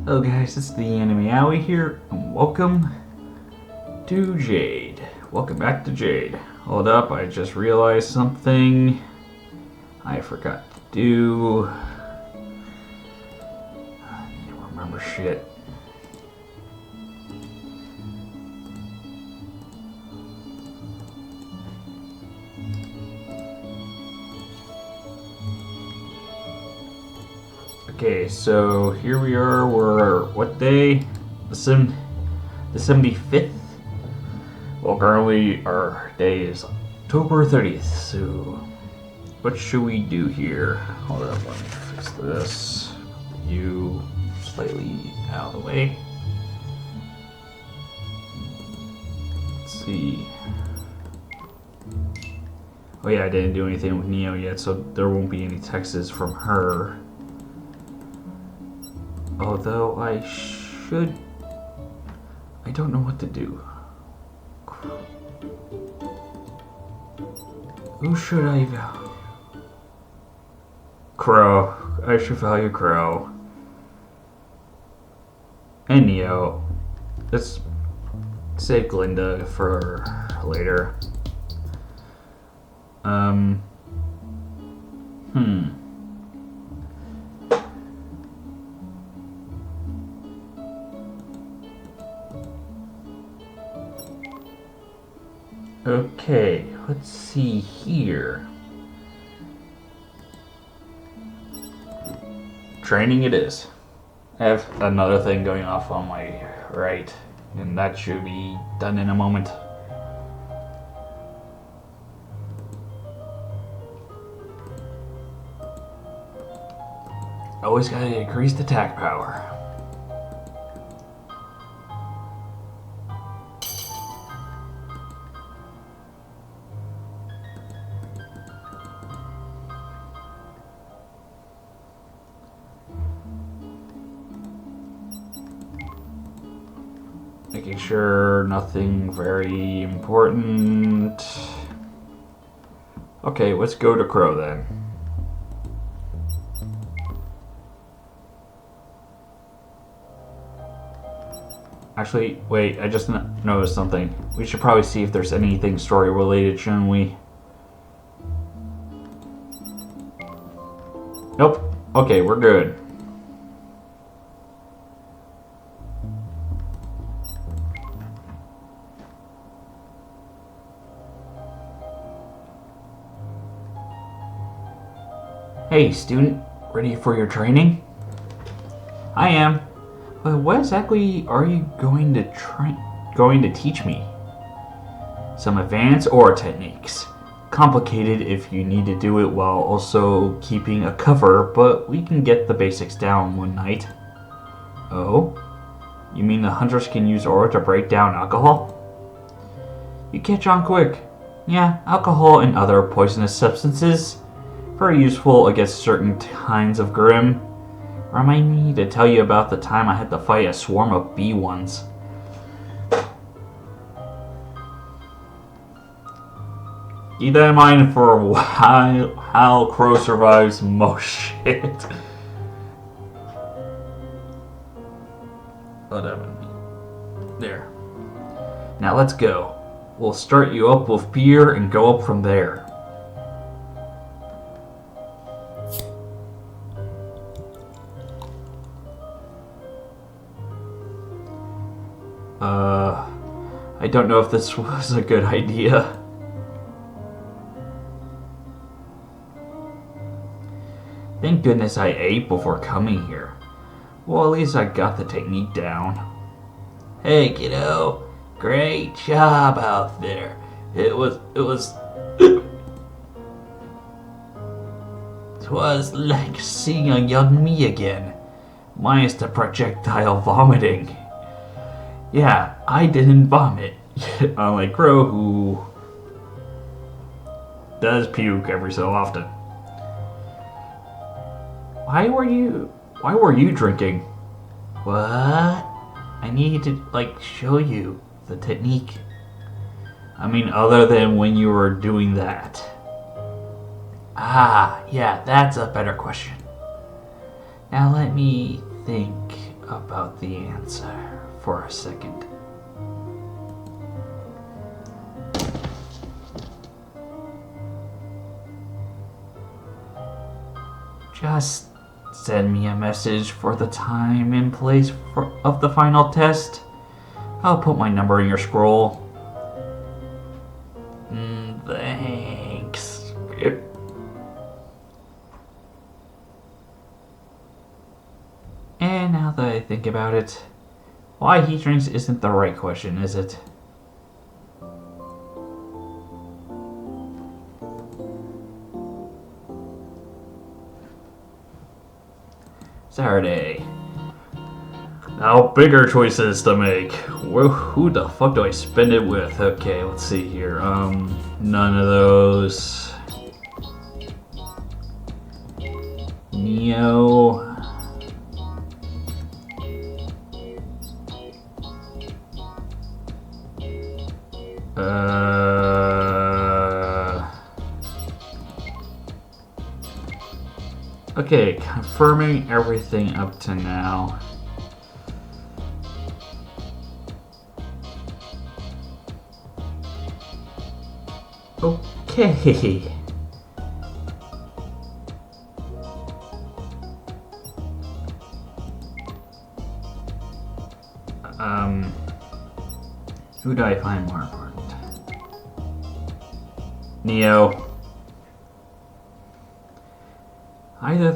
Hello guys, it's the Anime Aoi here, and welcome to Jade. Welcome back to Jade. Hold up, I just realized something I forgot to do. I need to remember shit. Okay, so here we are. We're what day? The 75th. Well, currently our day is October 30th. So, what should we do here? Hold up, let me fix this. You slightly out of the way. Let's see. Oh yeah, I didn't do anything with Neo yet, so there won't be any texts from her. Although I don't know what to do. Who should I value? Crow. I should value Crow. And Neo. Let's save Glinda for later. Okay, let's see here. Training it is. I have another thing going off on my right, and that should be done in a moment. Always gotta increase the attack power. Making sure nothing very important. Okay, let's go to Crow then. Actually, wait, I just noticed something. We should probably see if there's anything story related, shouldn't we? Nope. Okay, we're good. Hey, student, ready for your training? I am. But what exactly are you going to teach me? Some advanced aura techniques. Complicated if you need to do it while also keeping a cover, but we can get the basics down one night. Oh? You mean the hunters can use aura to break down alcohol? You catch on quick. Yeah, alcohol and other poisonous substances. Very useful against certain kinds of grim. Remind me to tell you about the time I had to fight a swarm of bee ones. Keep that in mind for a while, how Crow survives most shit. There. Now let's go. We'll start you up with beer and go up from there. I don't know if this was a good idea. Thank goodness I ate before coming here. Well, at least I got the technique down. Hey, kiddo. Great job out there. It was like seeing a young me again. Minus the projectile vomiting. Yeah, I didn't vomit. Unlike Crow, who does puke every so often. Why were you drinking? What? I need to, show you the technique. I mean, other than when you were doing that. Ah, yeah, that's a better question. Now let me think. about the answer for a second. Just send me a message for the time and place of the final test. I'll put my number in your scroll. Thanks. And now that I think about it, why he drinks isn't the right question, is it? Saturday. Now bigger choices to make. Who the fuck do I spend it with? Okay, let's see here. None of those. Neo. Okay, confirming everything up to now. Okay. Who do I find more important? Neo. Either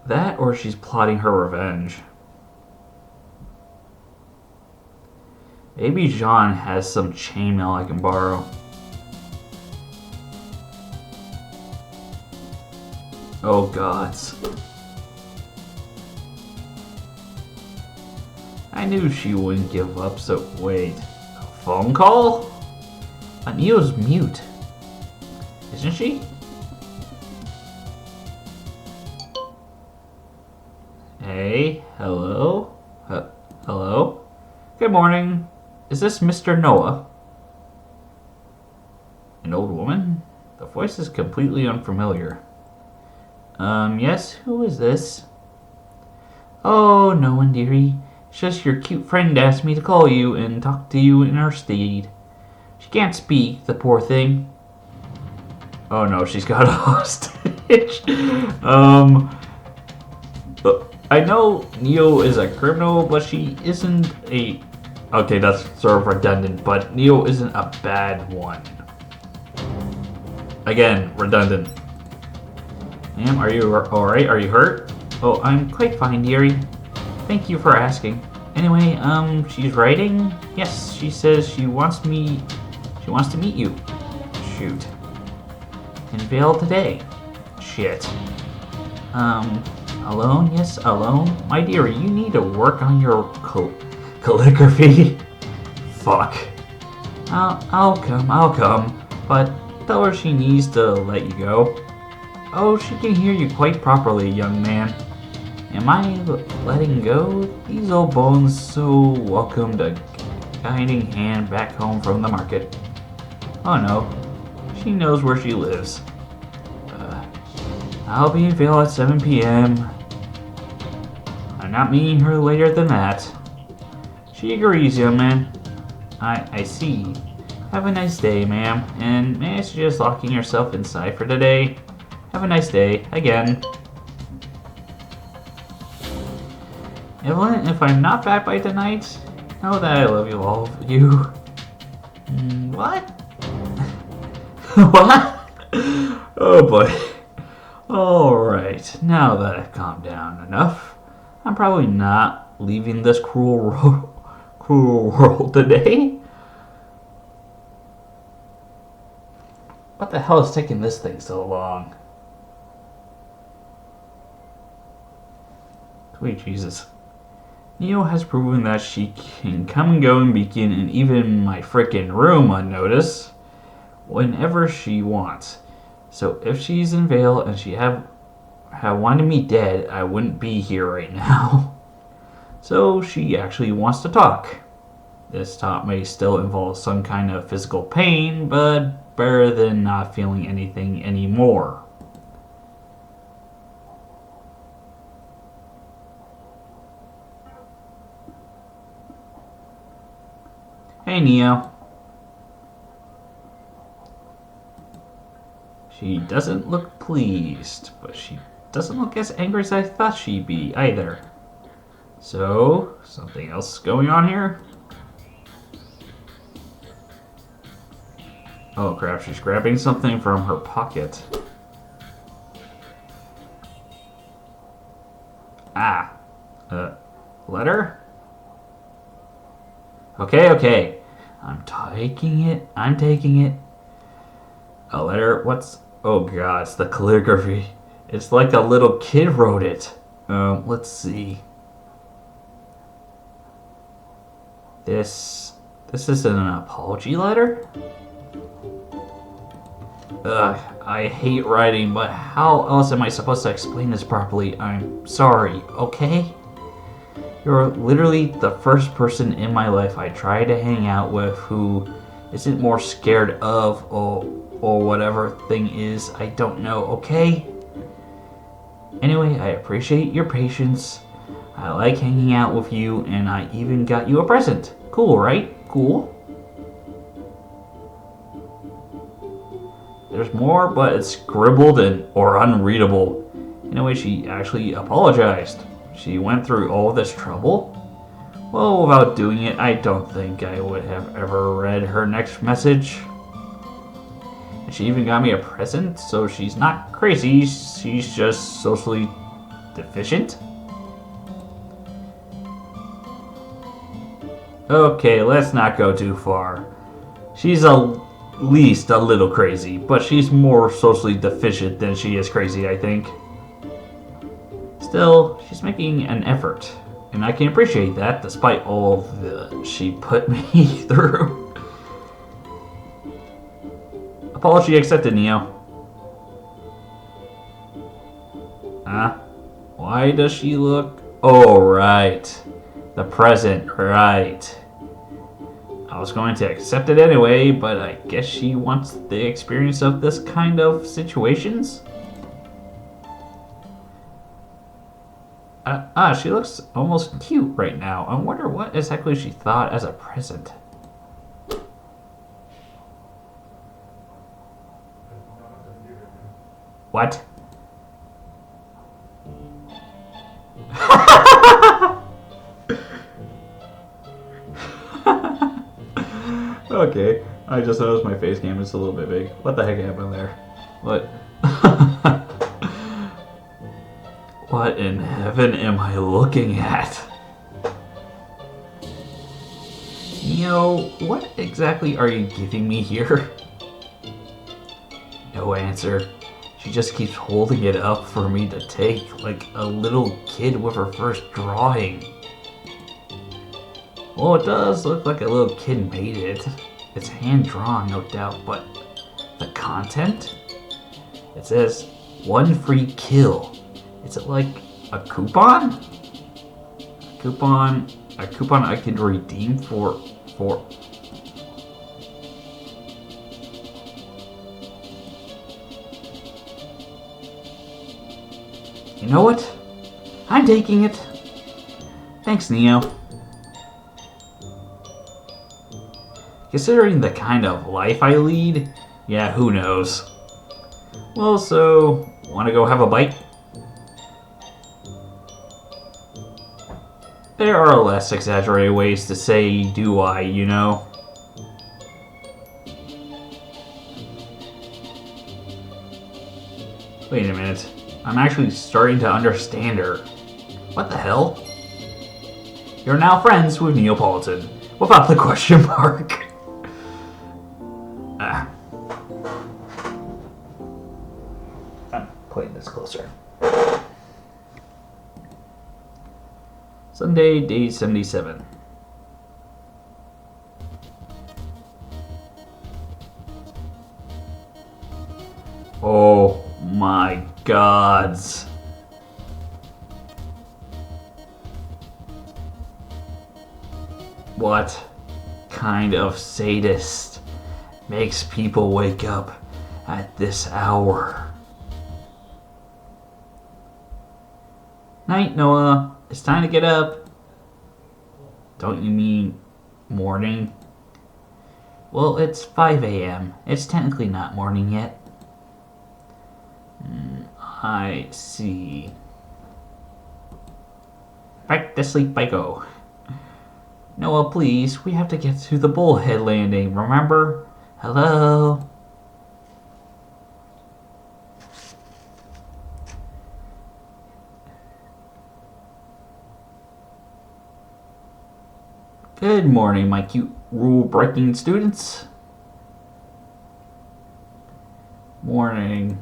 that or she's plotting her revenge. Maybe Jean has some chainmail I can borrow. Oh gods. I knew she wouldn't give up, so wait. A phone call? Neo's mute. Isn't she? Hey, hello? Hello? Good morning. Is this Mr. Noah? An old woman? The voice is completely unfamiliar. Yes, who is this? Oh, no one, dearie. It's just your cute friend asked me to call you and talk to you in her stead. She can't speak, the poor thing. Oh no, she's got a hostage. I know Neo is a criminal, but she isn't a... Okay, that's sort of redundant, but Neo isn't a bad one. Again, redundant. Ma'am, are you alright? Are you hurt? Oh, I'm quite fine, dearie. Thank you for asking. Anyway, she's writing? Yes, she says she wants to meet you. Shoot. In Vale today. Shit. Alone? Yes, alone? My dearie, you need to work on your calligraphy. Fuck. I'll come. But tell her she needs to let you go. Oh, she can hear you quite properly, young man. Am I letting go? These old bones so welcomed a guiding hand back home from the market. Oh no, she knows where she lives. I'll be in Vale at 7 p.m. I'm not meeting her later than that. She agrees, young man. I see. Have a nice day, ma'am. And may I suggest locking yourself inside for today? Have a nice day, again. Evelyn, if I'm not back by tonight, know that I love you, all of you. What? What? Oh boy. Alright, now that I've calmed down enough, I'm probably not leaving this cruel world today. What the hell is taking this thing so long? Sweet Jesus. Neo has proven that she can come and go and begin in even my frickin' room unnoticed whenever she wants. So if she's in Vale and she have wanted me dead, I wouldn't be here right now. So she actually wants to talk. This talk may still involve some kind of physical pain, but better than not feeling anything anymore. Hey, Neo. She doesn't look pleased, but she doesn't look as angry as I thought she'd be either. So, something else going on here? Oh crap, she's grabbing something from her pocket. Ah, letter? Okay. I'm taking it. A letter? What's... Oh god, it's the calligraphy. It's like a little kid wrote it. Let's see. This is an apology letter? Ugh, I hate writing, but how else am I supposed to explain this properly? I'm sorry, okay? You're literally the first person in my life I try to hang out with who isn't more scared of or whatever thing is, I don't know, okay? Anyway, I appreciate your patience. I like hanging out with you, and I even got you a present. Cool, right? Cool. There's more, but it's scribbled or unreadable. Anyway, she actually apologized. She went through all this trouble. Well, without doing it, I don't think I would have ever read her next message. And she even got me a present, so she's not crazy, she's just socially deficient. Okay, let's not go too far. She's at least a little crazy, but she's more socially deficient than she is crazy, I think. Still, she's making an effort, and I can appreciate that despite all the she put me through. Apology accepted, Neo. Why does she look... Oh, right. The present, right. I was going to accept it anyway, but I guess she wants the experience of this kind of situations? She looks almost cute right now. I wonder what exactly she thought as a present. What? Okay, I just noticed my face cam is a little bit big. What the heck happened there? What? What in heaven am I looking at? Neo, what exactly are you giving me here? No answer. She just keeps holding it up for me to take, like a little kid with her first drawing. Well, it does look like a little kid made it. It's hand-drawn, no doubt, but the content? It says, 1 free kill. Is it like a coupon? A coupon I can redeem for... You know what? I'm taking it. Thanks, Neo. Considering the kind of life I lead, yeah, who knows. Well, so, wanna go have a bite? There are less exaggerated ways to say, do I, you know? Wait a minute. I'm actually starting to understand her. What the hell? You're now friends with Neapolitan. Without the question mark. I'm putting this closer. Sunday, day 77. Oh my gods. What kind of sadist makes people wake up at this hour? Night, Noah. It's time to get up. Don't you mean morning? Well, it's 5 a.m. It's technically not morning yet. I see. Back to sleep I go. Noah, please, we have to get to the bullhead landing, remember? Hello? Good morning, my cute rule-breaking students. Morning.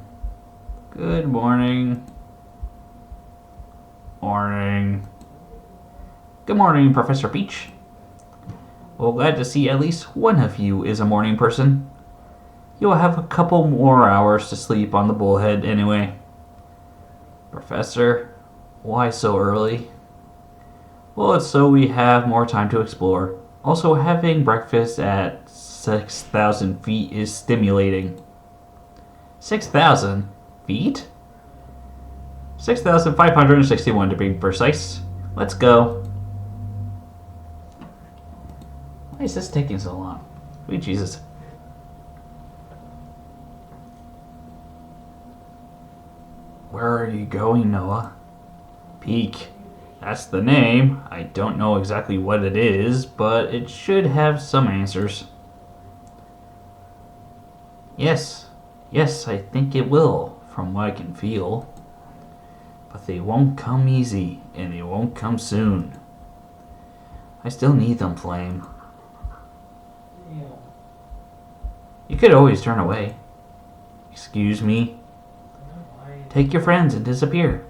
Good morning. Morning. Good morning, Professor Peach. Well, glad to see at least one of you is a morning person. You'll have a couple more hours to sleep on the bullhead anyway. Professor, why so early? Well, it's so we have more time to explore. Also, having breakfast at 6,000 feet is stimulating. 6,000 feet? 6,561 to be precise. Let's go. Why is this taking so long? Sweet Jesus. Where are you going, Noah? Peak. That's the name. I don't know exactly what it is, but it should have some answers. Yes, I think it will, from what I can feel. But they won't come easy, and they won't come soon. I still need them, Flame. You could always turn away. Excuse me? Take your friends and disappear.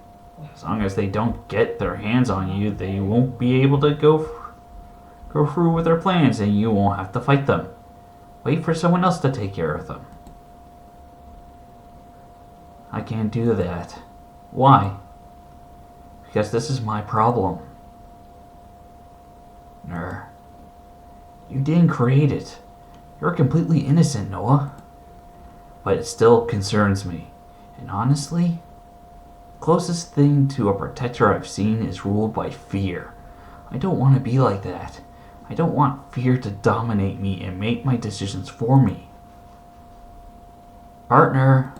As long as they don't get their hands on you, they won't be able to go through with their plans, and you won't have to fight them. Wait for someone else to take care of them. I can't do that. Why? Because this is my problem. You didn't create it. You're completely innocent, Noah. But it still concerns me. And honestly, the closest thing to a protector I've seen is ruled by fear. I don't want to be like that. I don't want fear to dominate me and make my decisions for me. Partner,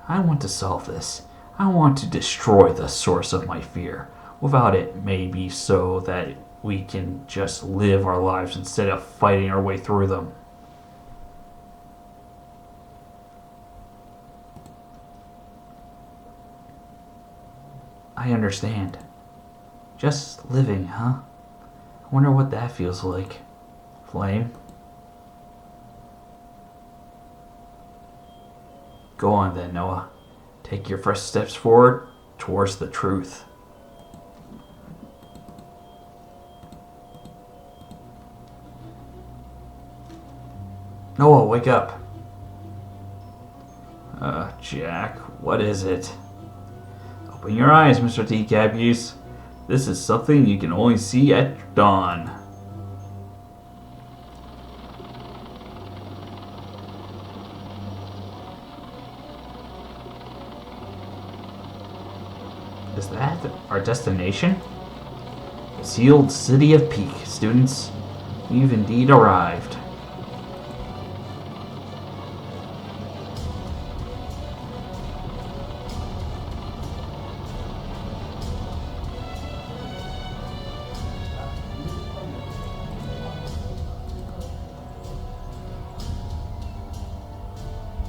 I want to solve this. I want to destroy the source of my fear. Without it, maybe so that we can just live our lives instead of fighting our way through them. I understand. Just living, huh? I wonder what that feels like. Flame? Go on then, Noah. Take your first steps forward towards the truth. Noah, wake up. Jack, what is it? Open your eyes, Mr. Teacapies. This is something you can only see at dawn. Is that our destination? The sealed city of Peak, students. We've indeed arrived.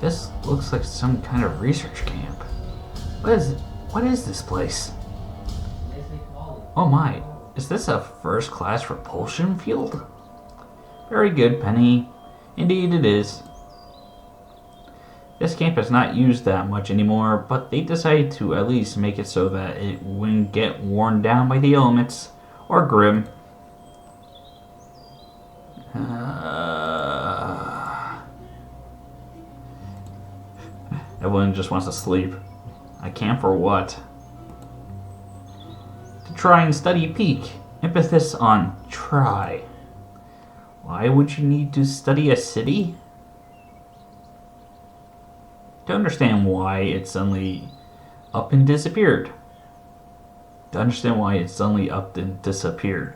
This looks like some kind of research camp. What is this place? Oh my, is this a first-class repulsion field? Very good, Penny. Indeed it is. This camp is not used that much anymore, but they decided to at least make it so that it wouldn't get worn down by the elements or Grim. Everyone just wants to sleep. I can't for what? To try and study Peak. Emphasis on try. Why would you need to study a city? To understand why it suddenly up and disappeared. To understand why it suddenly up and disappeared.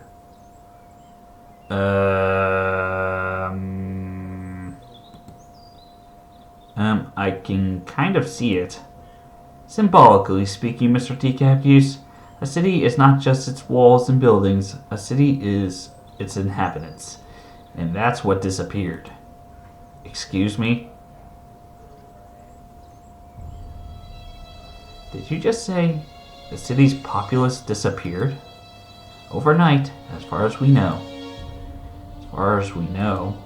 I can kind of see it. Symbolically speaking, Mr. Teacapuse, a city is not just its walls and buildings. A city is its inhabitants. And that's what disappeared. Excuse me? Did you just say the city's populace disappeared? Overnight, as far as we know. As far as we know.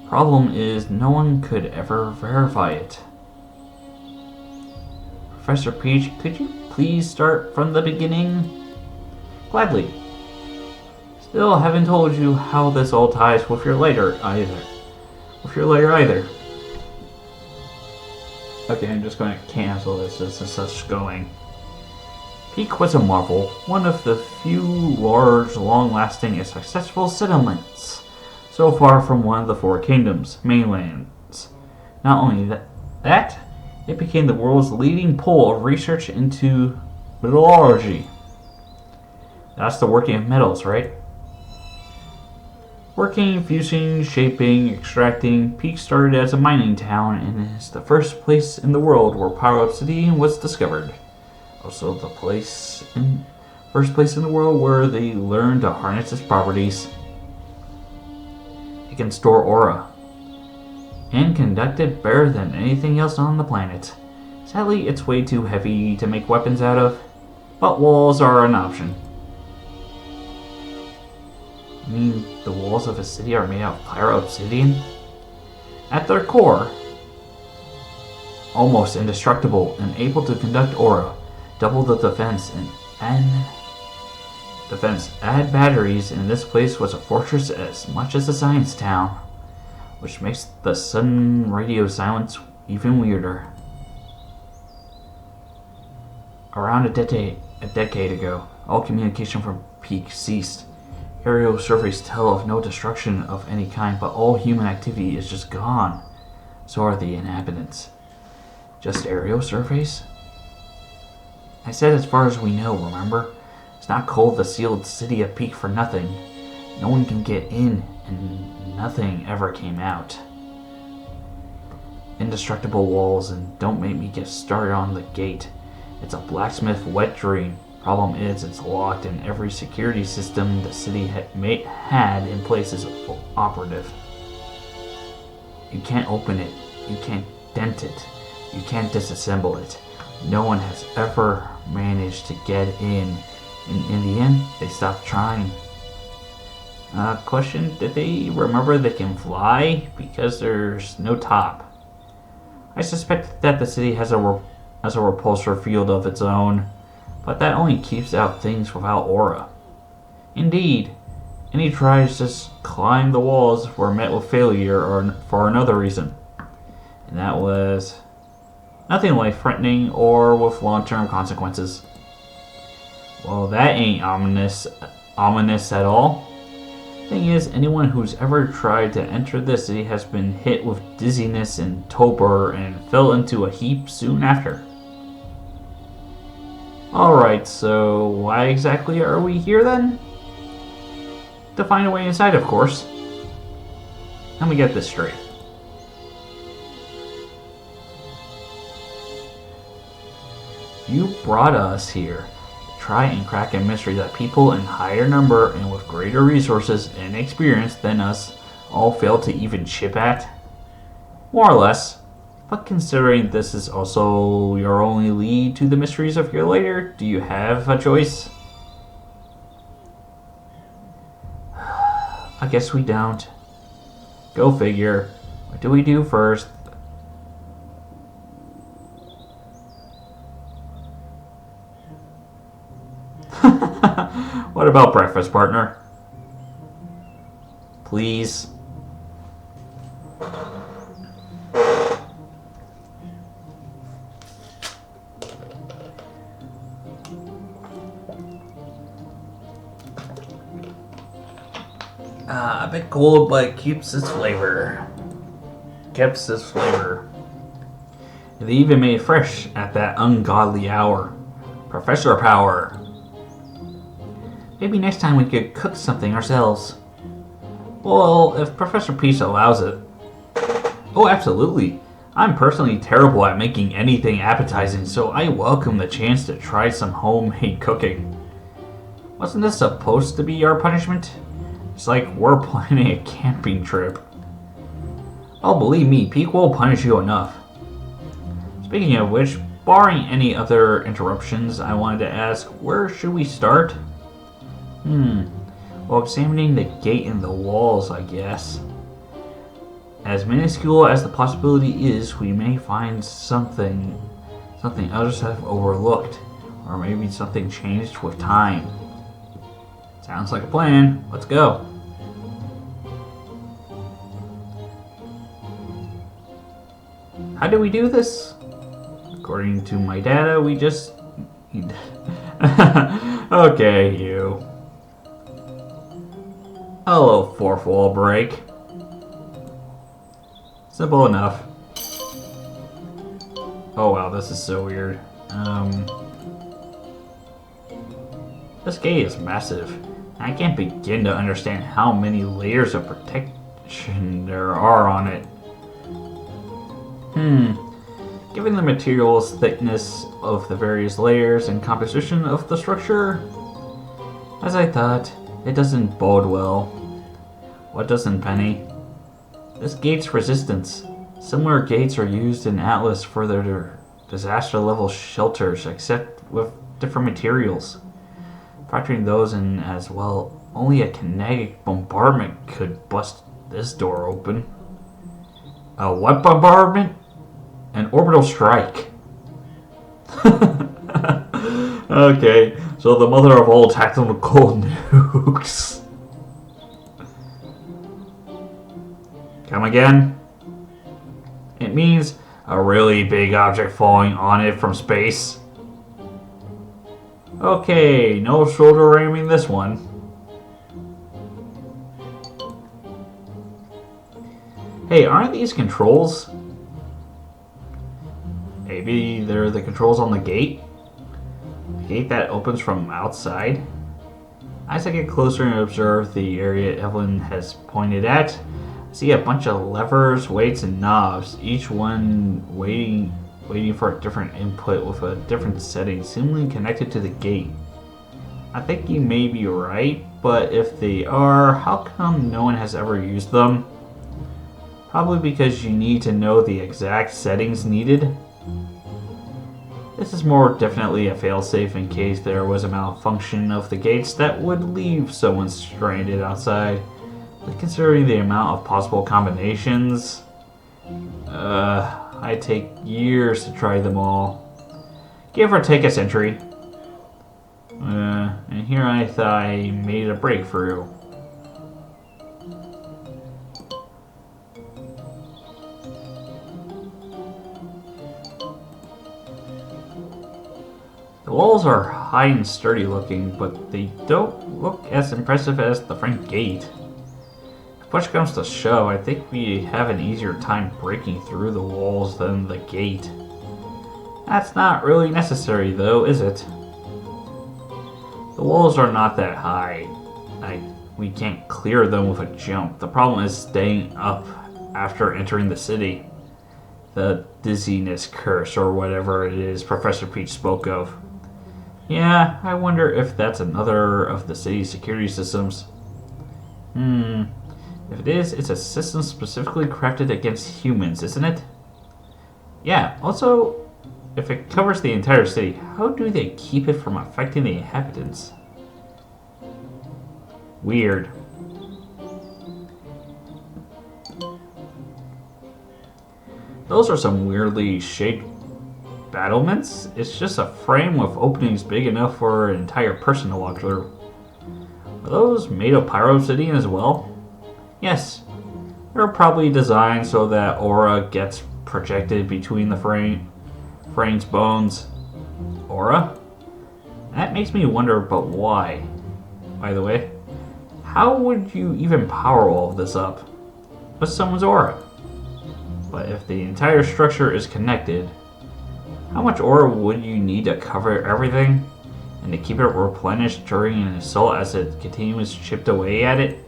Problem is, no one could ever verify it. Professor Peach, could you please start from the beginning? Gladly. Still haven't told you how this all ties with your later either. Okay, I'm just going to cancel this. This is such going. Peak was a marvel, one of the few large, long-lasting, and successful settlements so far from one of the four kingdoms, mainlands. Not only that, it became the world's leading pool of research into metallurgy. That's the working of metals, right? Working, fusing, shaping, extracting, Peak started as a mining town and is the first place in the world where Pyro Obsidian was discovered. Also the first place in the world where they learned to harness its properties. It can store aura and conduct it better than anything else on the planet. Sadly, it's way too heavy to make weapons out of, but walls are an option. You mean the walls of a city are made out of Pyro Obsidian? At their core, almost indestructible and able to conduct aura, double the defense add batteries, and this place was a fortress as much as a science town, which makes the sudden radio silence even weirder. Around a decade ago, all communication from Peak ceased. Aerial surveys tell of no destruction of any kind, but all human activity is just gone. So are the inhabitants. Just aerial surveys? I said as far as we know, remember? It's not called the sealed city of Peak for nothing. No one can get in, and nothing ever came out. Indestructible walls, and don't make me get started on the gate. It's a blacksmith wet dream. Problem is, it's locked, and every security system the city had in place is operative. You can't open it. You can't dent it. You can't disassemble it. No one has ever managed to get in. In the end, they stopped trying. Question, did they remember they can fly? Because there's no top. I suspect that the city has a repulsor field of its own, but that only keeps out things without aura. Indeed, any tries to climb the walls were met with failure or for another reason. And that was nothing life-threatening or with long-term consequences. Well, that ain't ominous at all. Thing is, anyone who's ever tried to enter the city has been hit with dizziness and torpor and fell into a heap soon after. Alright, so why exactly are we here then? To find a way inside, of course. Let me get this straight. You brought us here to try and crack a mystery that people in higher number and with greater resources and experience than us all failed to even chip at? More or less. But considering this is also your only lead to the mysteries of your lair, do you have a choice? I guess we don't. Go figure. What do we do first? What about breakfast, partner? Please. A bit cold, but keeps its flavor. They even made it fresh at that ungodly hour. Professor Power. Maybe next time we could cook something ourselves. Well, if Professor Peach allows it. Oh, absolutely. I'm personally terrible at making anything appetizing, so I welcome the chance to try some homemade cooking. Wasn't this supposed to be our punishment? It's like we're planning a camping trip. Oh, believe me, Peak will punish you enough. Speaking of which, barring any other interruptions, I wanted to ask, where should we start? Well, examining the gate and the walls, I guess. As minuscule as the possibility is, we may find something others have overlooked, or maybe something changed with time. Sounds like a plan. Let's go. How do we do this? According to my data, we just... Okay, you. Hello, fourth wall break. Simple enough. Oh wow, this is so weird. This gate is massive. I can't begin to understand how many layers of protection there are on it. Given the material's thickness of the various layers and composition of the structure, as I thought, it doesn't bode well. What doesn't, Penny? This gate's resistance. Similar gates are used in Atlas for their disaster level shelters, except with different materials. Factoring those in as well, only a kinetic bombardment could bust this door open. A what bombardment? An orbital strike. Okay, so the mother of all tactical nukes. Come again? It means a really big object falling on it from space. Okay, no shoulder ramming this one. Hey, aren't these controls? Maybe they're the controls on the gate? The gate that opens from outside? As I get closer and observe the area Evelyn has pointed at, I see a bunch of levers, weights, and knobs, each one waiting for a different input with a different setting, seemingly connected to the gate. I think you may be right, but if they are, how come no one has ever used them? Probably because you need to know the exact settings needed. This is more definitely a failsafe in case there was a malfunction of the gates that would leave someone stranded outside. But considering the amount of possible combinations, I take years to try them all. Give or take a century. And here I thought I made a breakthrough. The walls are high and sturdy looking, but they don't look as impressive as the front gate. If push comes to shove, I think we have an easier time breaking through the walls than the gate. That's not really necessary though, is it? The walls are not that high. We can't clear them with a jump. The problem is staying up after entering the city. The dizziness curse or whatever it is Professor Peach spoke of. Yeah, I wonder if that's another of the city's security systems. If it is, it's a system specifically crafted against humans, isn't it? Yeah, also, if it covers the entire city, how do they keep it from affecting the inhabitants? Weird. Those are some weirdly shaped battlements. It's just a frame with openings big enough for an entire person to walk through. Are those made of pyro-obsidian as well? Yes. They're probably designed so that aura gets projected between the frame's bones. Aura? That makes me wonder, but why? By the way, how would you even power all of this up? What's someone's aura? But if the entire structure is connected, how much aura would you need to cover everything and to keep it replenished during an assault as it continues chipped away at it?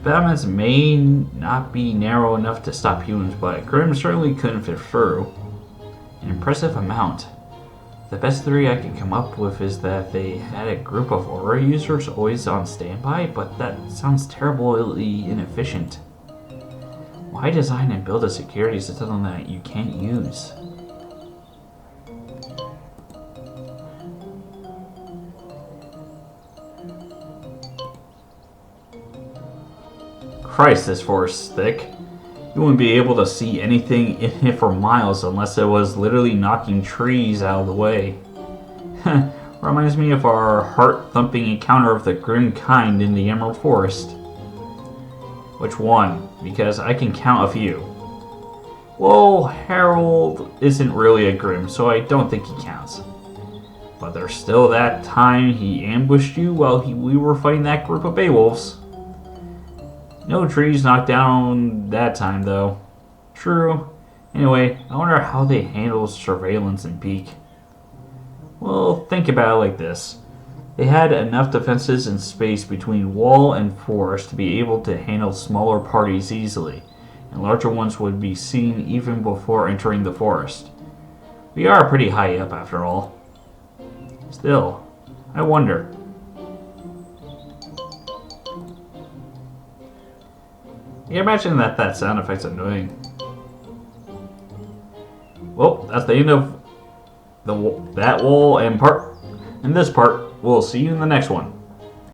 battlements may not be narrow enough to stop humans, but Grimm certainly couldn't fit through. An impressive amount. The best theory I could come up with is that they had a group of aura users always on standby, but that sounds terribly inefficient. Why design and build a security system that you can't use? Christ, this forest is thick. You wouldn't be able to see anything in it for miles unless it was literally knocking trees out of the way. Reminds me of our heart-thumping encounter of the grim kind in the Emerald Forest. Which one? Because I can count a few. Well, Harold isn't really a Grimm, so I don't think he counts. But there's still that time he ambushed you while we were fighting that group of Beowulfs. No trees knocked down that time, though. True. Anyway, I wonder how they handle surveillance in Peak. Well, think about it like this. They had enough defenses and space between wall and forest to be able to handle smaller parties easily, and larger ones would be seen even before entering the forest. We are pretty high up, after all. Still, I wonder. You can imagine that sound effect's annoying. Well, that's the end of that wall and this part. We'll see you in the next one.